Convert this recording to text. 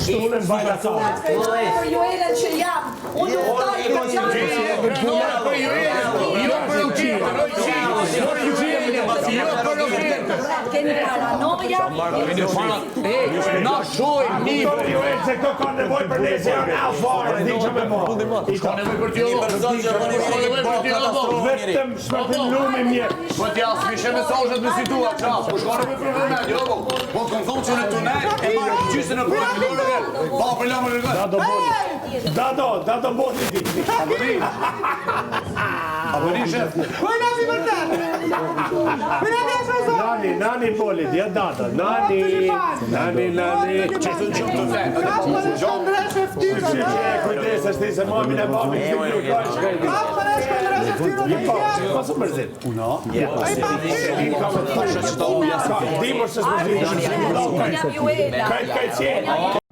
Shtullën vajta tonë. Për ju elën që jam. Unë nuk taj për keni paranoja. Na shojmë një. Ju e se këto ka nevoj për nese janë alfarë, di që me mo. Ka nevoj për t'jo. Vetëm shmërtim lumi mjetë. Po t'ja s'mishe mesazhet me situa, qa? Po shkone me për vëmend, jo po. Po kënë thonë që në tunel, e marë gjysën e përë në lorë. Pa për lamë në rëgët. Da do boli di. Aboni shef. Nani boli, dja data. Nani. Qësën qëmë të dhe. Kujdes është ti se mamin e mamin të një kajnë shkajnë. Pasë mërzit? Uno. Dimër se s'mërzit. Kajtë qenë.